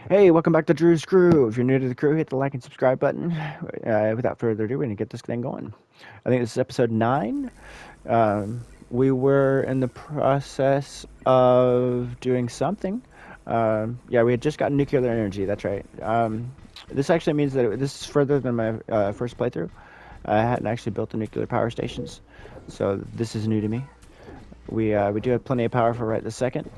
Hey, welcome back to Drew's Crew. If you're new to the crew, hit the like and subscribe button. Without further ado, we're going to get this thing going. I think this is episode 9. We were in the process of doing something. Yeah, we had just gotten nuclear energy, that's right. This actually means that this is further than my first playthrough. I hadn't actually built the nuclear power stations, so this is new to me. We do have plenty of power for right this second.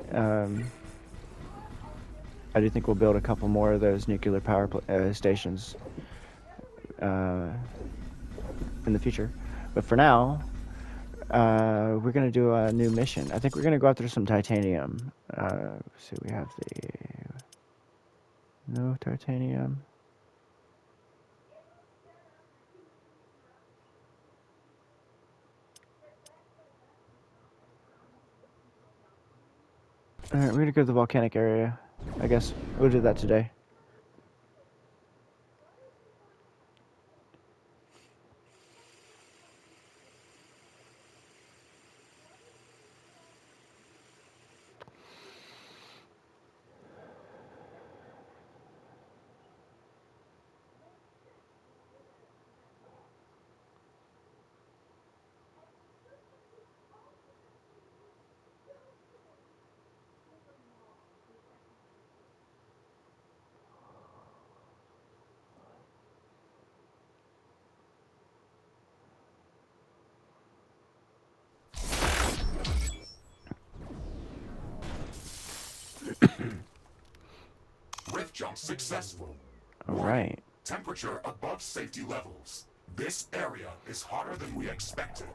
I do think we'll build a couple more of those nuclear power stations uh, in the future. But for now, we're going to do a new mission. I think we're going to go after some titanium. So we have the... No titanium. Alright, we're going to go to the volcanic area. I guess we'll do that today. Rift jump successful. Warning, Alright. temperature above safety levels. This area is hotter than we expected.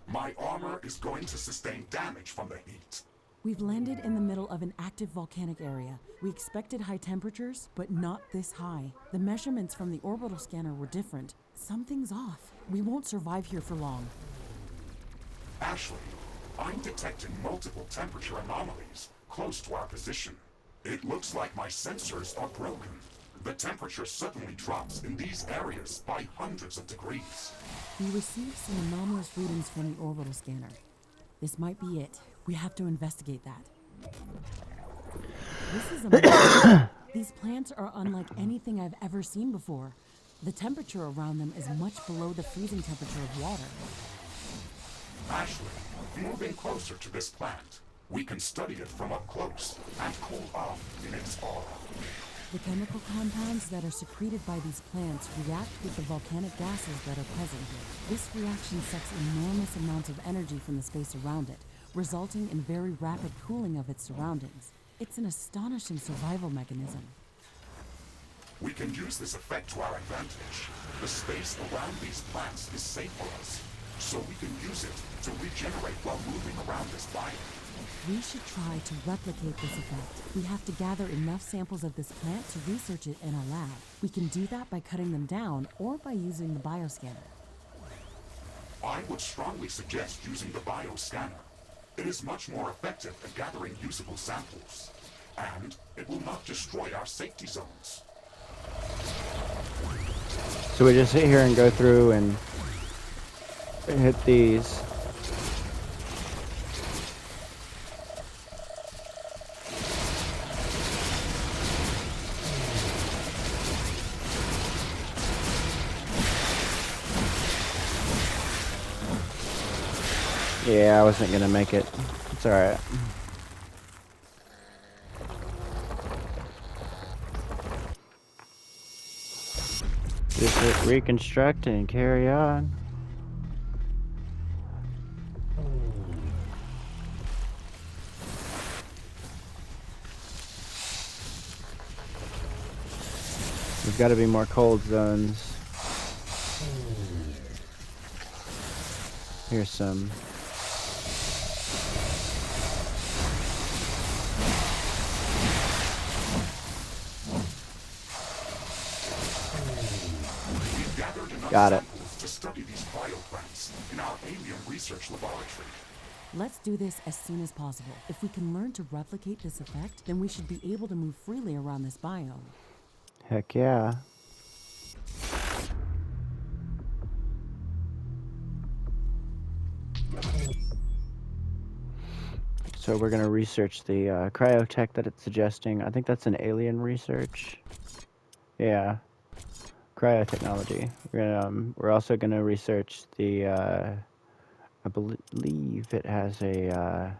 My armor is going to sustain damage from the heat. We've landed in the middle of an active volcanic area. We expected high temperatures, but not this high. The measurements from the orbital scanner were different. Something's off. We won't survive here for long. Ashley, I'm detecting multiple temperature anomalies close to our position. It looks like my sensors are broken. The temperature suddenly drops in these areas by hundreds of degrees. We received some anomalous readings from the orbital scanner. This might be it. We have to investigate that. This is amazing. These plants are unlike anything I've ever seen before. The temperature around them is much below the freezing temperature of water. Ashley, moving closer to this plant, we can study it from up close and cool off in its aura. The chemical compounds that are secreted by these plants react with the volcanic gases that are present here. This reaction sucks enormous amounts of energy from the space around it, resulting in very rapid cooling of its surroundings. It's an astonishing survival mechanism. We can use this effect to our advantage. The space around these plants is safe for us, so we can use it to regenerate while moving around this biome. We should try to replicate this effect. We have to gather enough samples of this plant to research it in a lab. We can do that by cutting them down or by using the bioscanner. I would strongly suggest using the bioscanner. It is much more effective at gathering usable samples, and it will not destroy our safety zones. So we just sit here and go through and hit these. Yeah, I wasn't gonna make it. It's alright. Just hit reconstruct and carry on. There's gotta be more cold zones. Here's some. Got it. To study these bioplants in our alien research laboratory. Let's do this as soon as possible. If we can learn to replicate this effect, then we should be able to move freely around this biome. Heck yeah. So we're gonna research the cryotech that it's suggesting. I think that's an alien research. Yeah, cryotechnology. We're also gonna research the. I believe it has a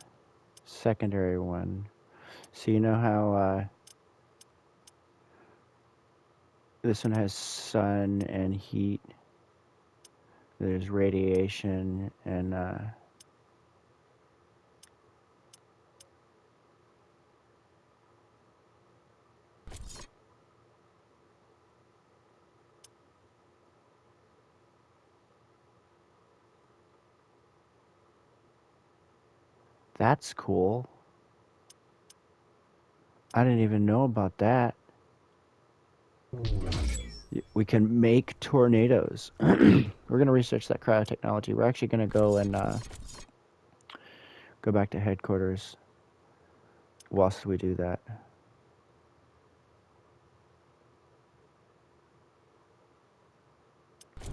secondary one. So you know how this one has sun and heat. There's radiation and that's cool. I didn't even know about that. We can make tornadoes. We're gonna research that cryotechnology. We're actually gonna go and go back to headquarters whilst we do that.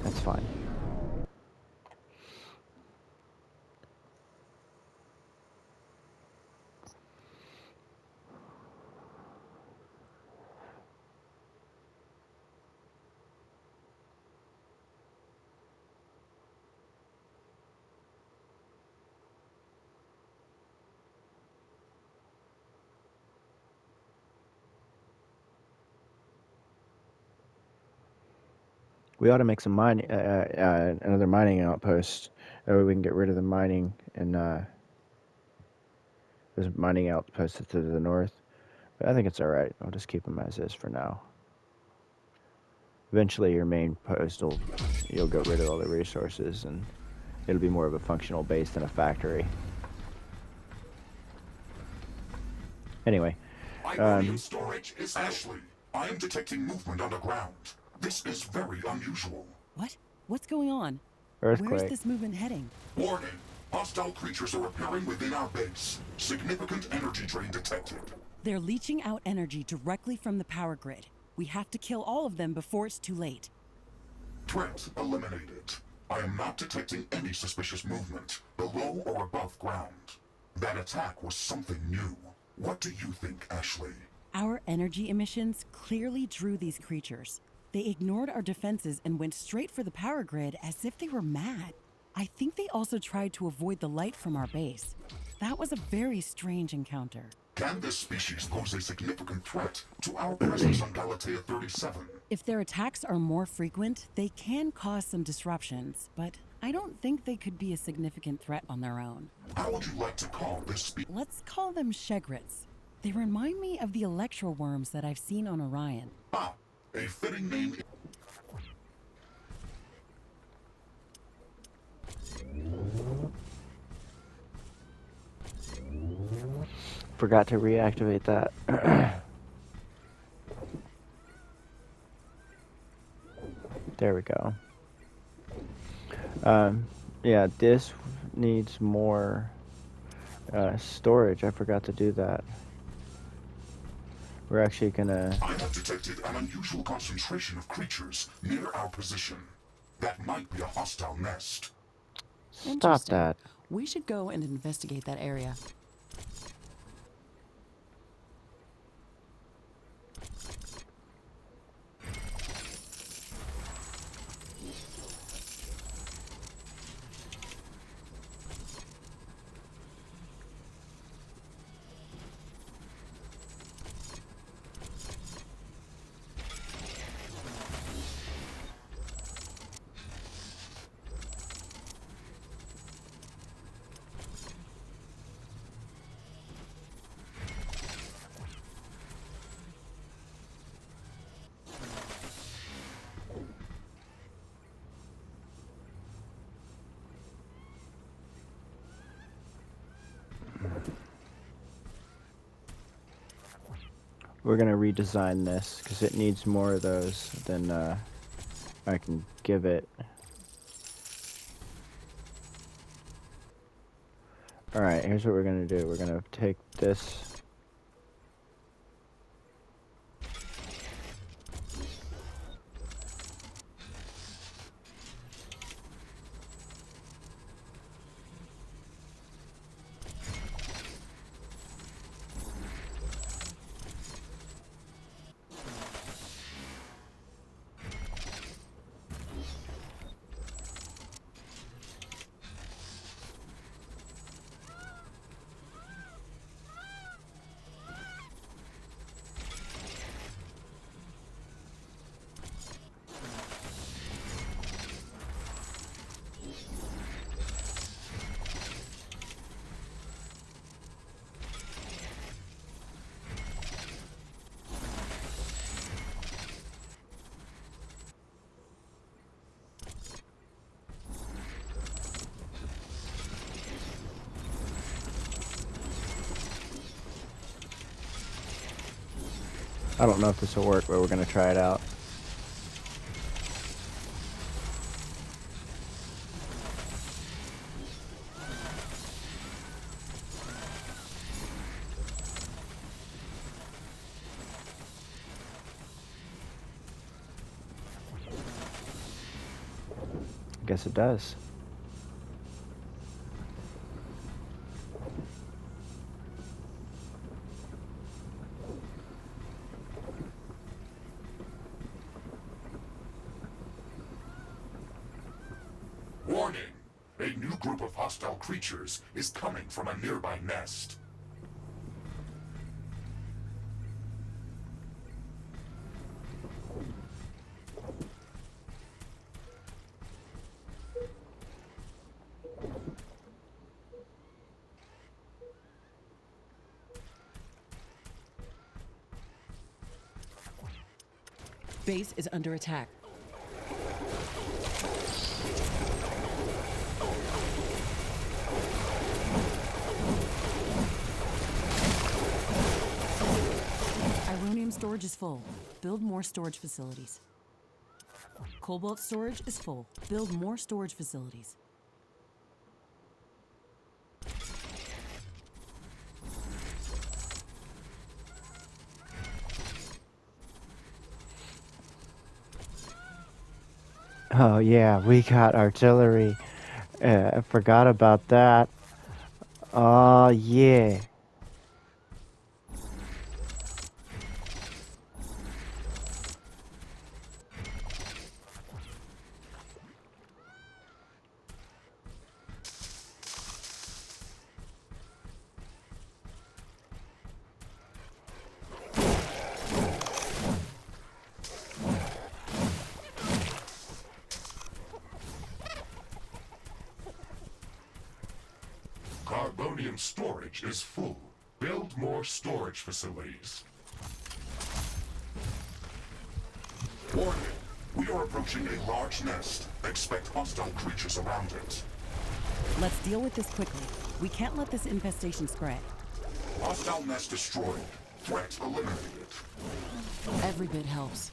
That's fine. We ought to make some mining, another mining outpost. That way we can get rid of the mining and there's mining outposts to the north. But I think it's all right. I'll just keep them as is for now. Eventually, your main post you'll get rid of all the resources and it'll be more of a functional base than a factory. Anyway, Ironium storage is Ashley. I am detecting movement underground. This is very unusual. What? What's going on? Where's earthquake. this movement heading? Warning. Hostile creatures are appearing within our base. Significant energy drain detected. They're leaching out energy directly from the power grid. We have to kill all of them before it's too late. Threat eliminated. I am not detecting any suspicious movement, below or above ground. That attack was something new. What do you think, Ashley? Our energy emissions clearly drew these creatures. They ignored our defenses and went straight for the power grid as if they were mad. I think they also tried to avoid the light from our base. That was a very strange encounter. Can this species pose a significant threat to our presence on Galatea 37? If their attacks are more frequent, they can cause some disruptions, but I don't think they could be a significant threat on their own. How would you like to call this species? Let's call them Shegrets. They remind me of the electroworms that I've seen on Orion. Ah, a fitting name. Forgot to reactivate that. There we go. Yeah, this needs more storage. I forgot to do that. We're actually gonna... I have detected an unusual concentration of creatures near our position. That might be a hostile nest. Stop Interesting. that. We should go and investigate that area. We're gonna redesign this because it needs more of those than I can give it. Alright, here's what we're gonna do. We're gonna take this. I don't know if this will work, but we're gonna try it out. Guess it does. Warning! A new group of hostile creatures is coming from a nearby nest. Base is under attack. Ironium storage is full. Build more storage facilities. Cobalt storage is full. Build more storage facilities. Oh yeah, we got artillery. I forgot about that. Oh yeah. Carbonium storage is full. Build more storage facilities. Warning! We are approaching a large nest. Expect hostile creatures around it. Let's deal with this quickly. We can't let this infestation spread. Hostile nest destroyed. Threat eliminated. Every bit helps.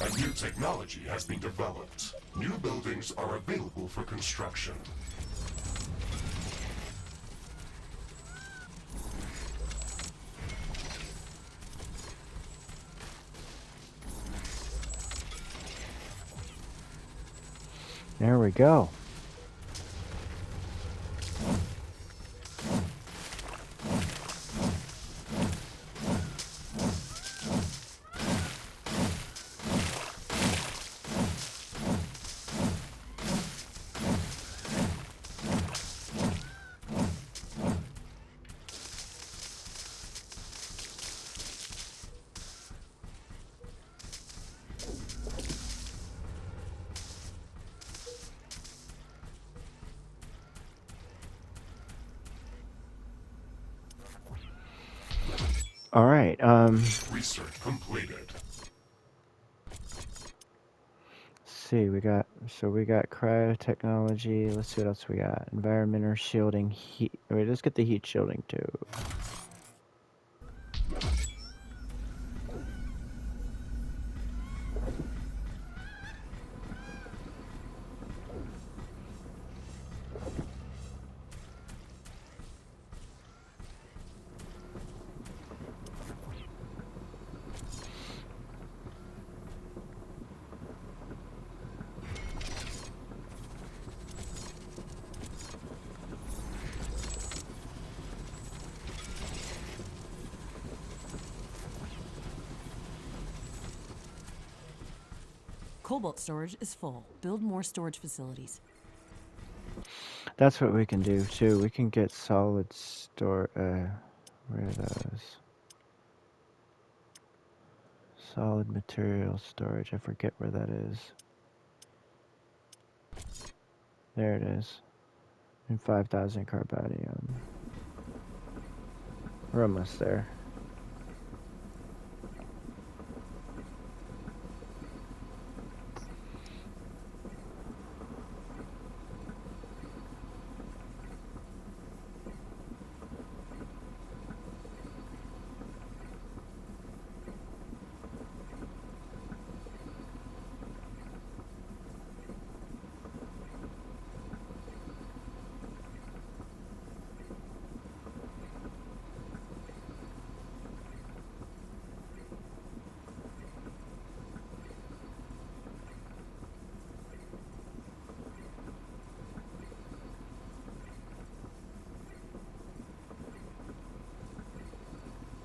A new technology has been developed. New buildings are available for construction. There we go. All right. Research completed. See, we got cryo technology. Let's see what else we got. Environmental shielding, heat. Wait, let's get the heat shielding too. Cobalt storage is full. Build more storage facilities. That's what we can do too. We can get solid store. Where are those? Solid material storage. I forget where that is. There it is. And 5,000 carbonium. We're almost there.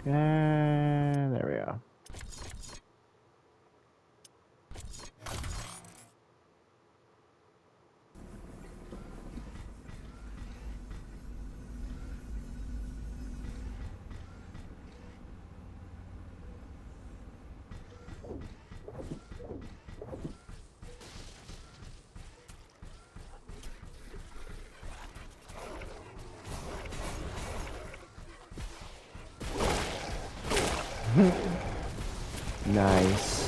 And there we go. Nice.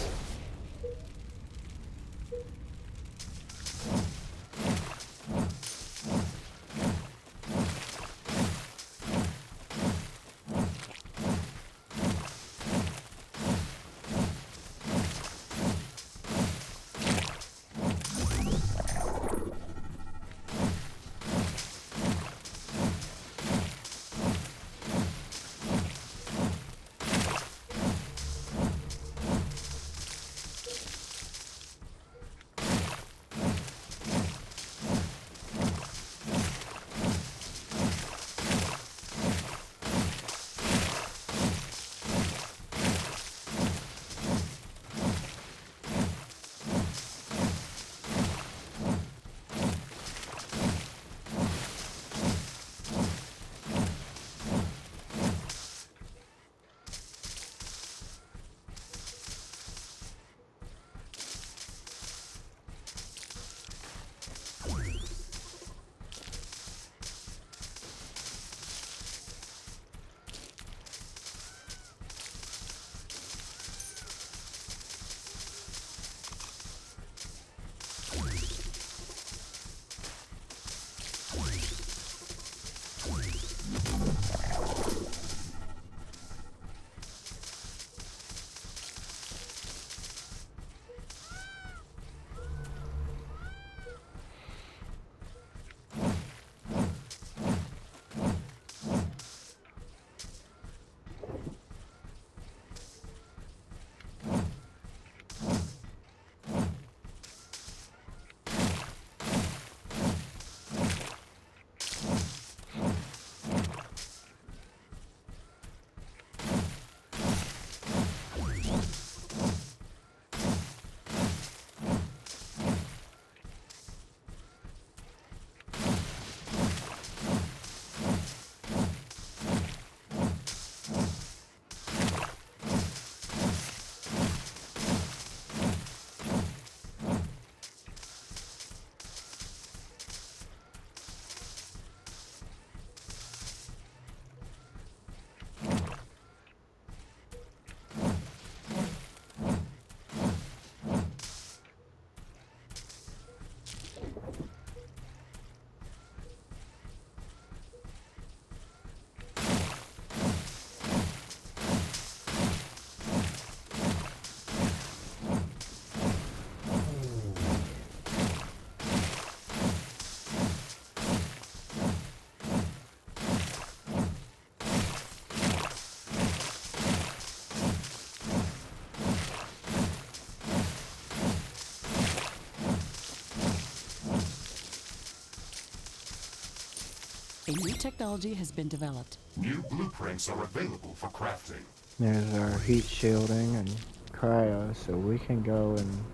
A new technology has been developed. New blueprints are available for crafting. There's our heat shielding and cryo, so we can go and...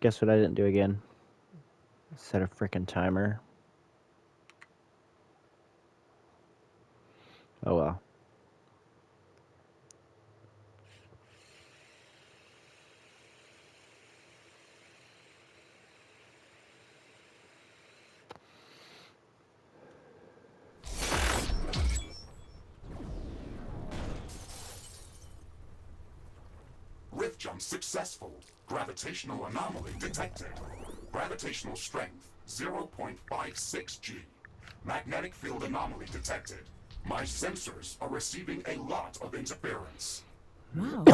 Guess what I didn't do again? Set a frickin' timer. Oh well. Rift jump successful. Gravitational anomaly detected. Gravitational strength 0.56 G. Magnetic field anomaly detected. My sensors are receiving a lot of interference. Wow,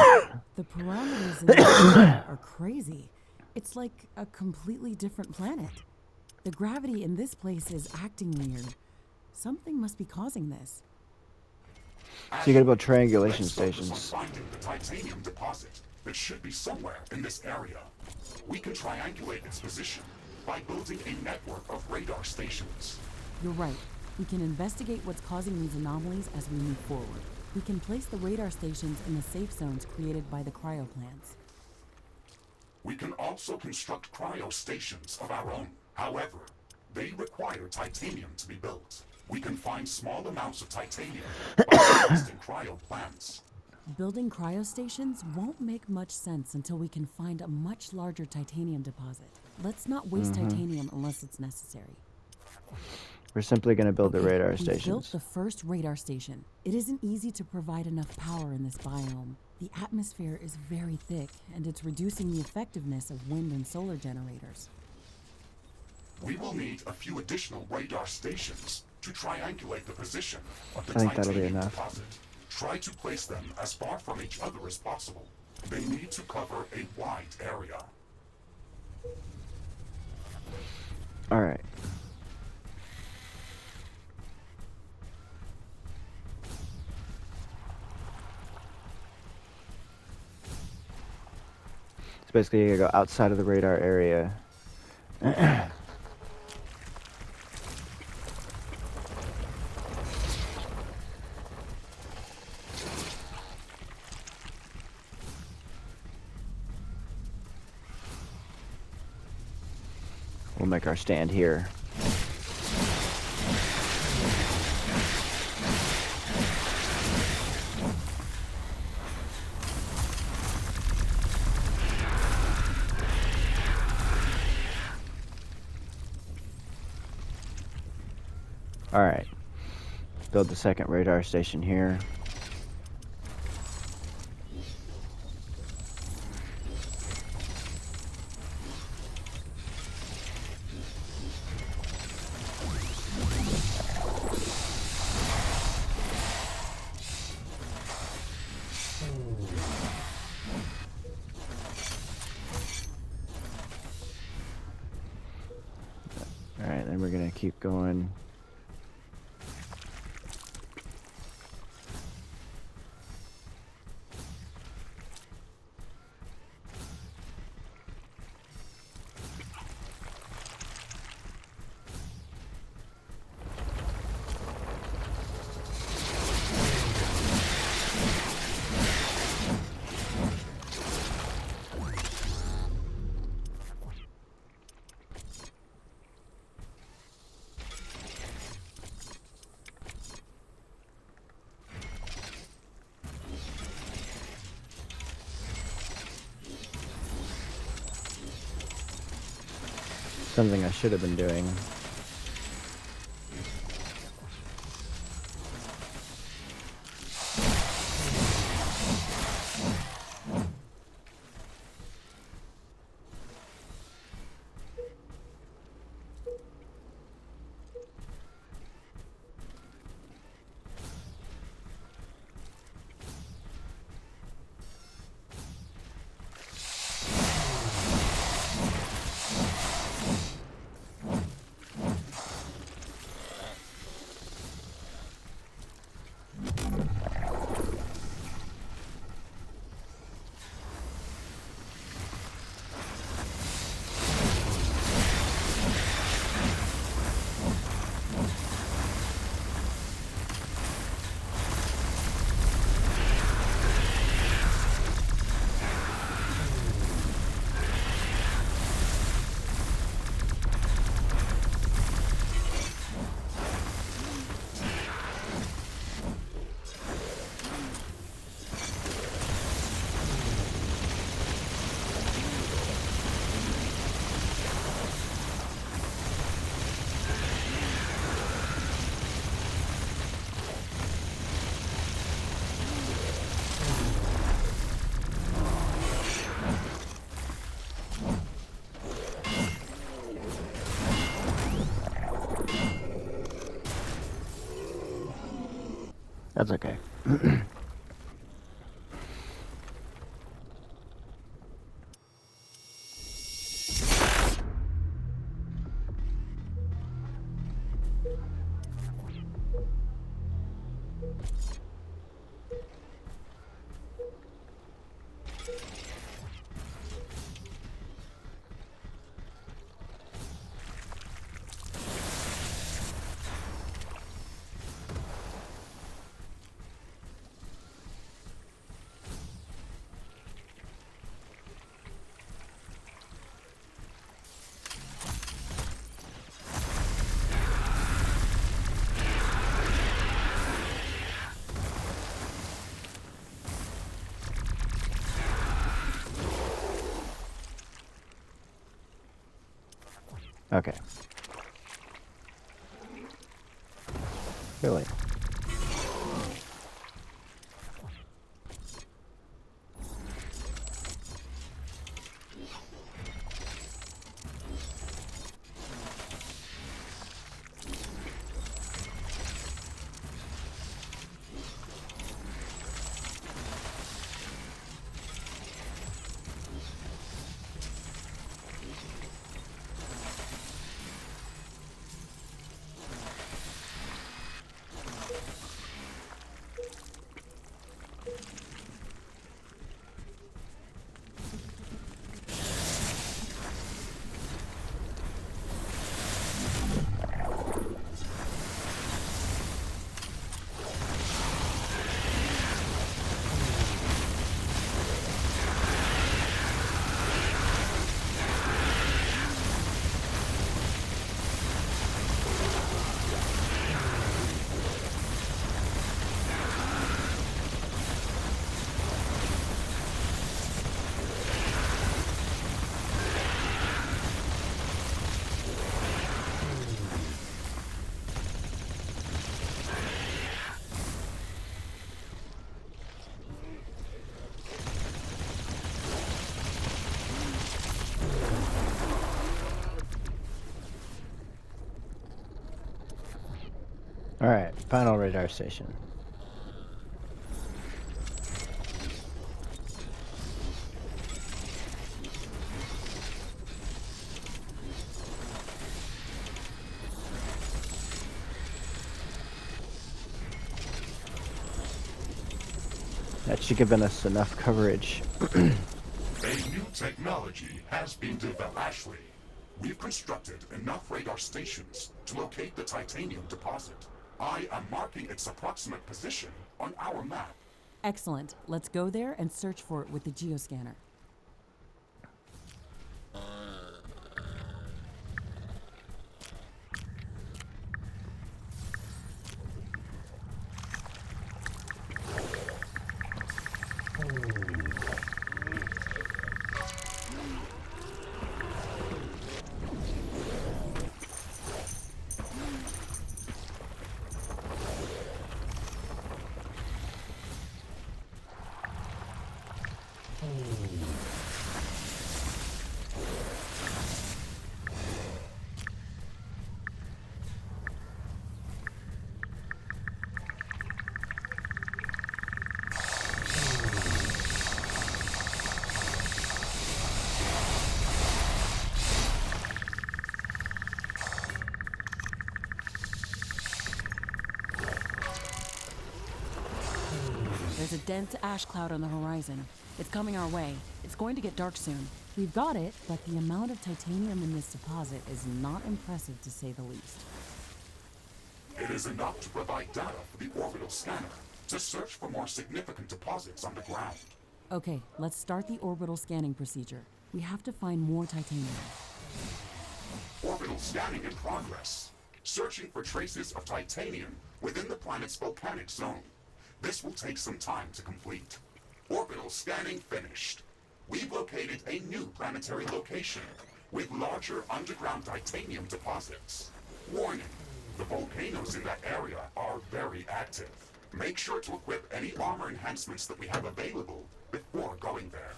the parameters in this planet are crazy. It's like a completely different planet. The gravity in this place is acting weird. Something must be causing this. So you gotta build triangulation Let's focus on stations. finding the titanium deposit that should be somewhere in this area. We can triangulate its position by building a network of radar stations. You're right. We can investigate what's causing these anomalies as we move forward. We can place the radar stations in the safe zones created by the cryo plants. We can also construct cryo stations of our own. However, they require titanium to be built. We can find small amounts of titanium by investing cryo plants. Building cryostations won't make much sense until we can find a much larger titanium deposit. Let's not waste titanium unless it's necessary. We're simply gonna build the radar We've built stations. the first radar station. It isn't easy to provide enough power in this biome. The atmosphere is very thick, and it's reducing the effectiveness of wind and solar generators. We will need a few additional radar stations to triangulate the position of the I think that'll be titanium enough. deposit. Try to place them as far from each other as possible. They need to cover a wide area. All right. So basically, you gotta go outside of the radar area. We'll make our stand here. All right. Build the second radar station here. All right, then we're gonna keep going. Something I should have been doing. That's okay. Okay. Really? Alright, final radar station. That should give us enough coverage. A new technology has been developed. Ashley, we've constructed enough radar stations to locate the titanium deposit. I am marking its approximate position on our map. Excellent. Let's go there and search for it with the geoscanner. There's a dense ash cloud on the horizon. It's coming our way. It's going to get dark soon. We've got it, but the amount of titanium in this deposit is not impressive to say the least. It is enough to provide data for the orbital scanner to search for more significant deposits underground. Okay, let's start the orbital scanning procedure. We have to find more titanium. Orbital scanning in progress. Searching for traces of titanium within the planet's volcanic zone. This will take some time to complete. Orbital scanning finished. We've located a new planetary location with larger underground titanium deposits. Warning, the volcanoes in that area are very active. Make sure to equip any armor enhancements that we have available before going there.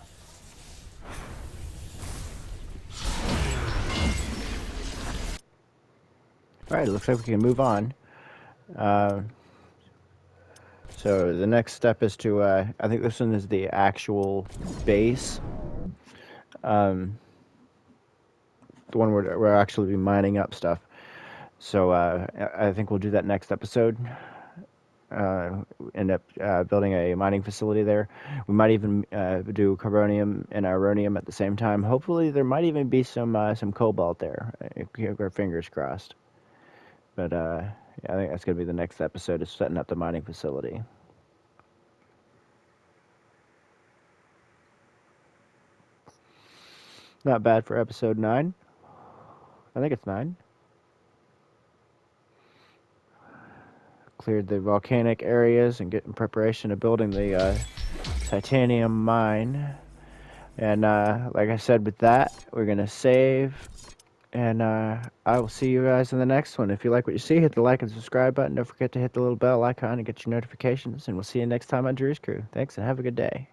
Alright, looks like we can move on. So the next step is to, I think this one is the actual base. The one where we're actually be mining up stuff. So I think we'll do that next episode. End up building a mining facility there. We might even do carbonium and ironium at the same time. Hopefully, there might even be some cobalt there. Keep our fingers crossed. But yeah, I think that's gonna be the next episode, is setting up the mining facility. Not bad for episode 9. I think it's 9. Cleared the volcanic areas and get in preparation of building the titanium mine. And like I said, with that, we're gonna save. And I will see you guys in the next one. If you like what you see, hit the like and subscribe button. Don't forget to hit the little bell icon to get your notifications. And we'll see you next time on Drew's Crew. Thanks and have a good day.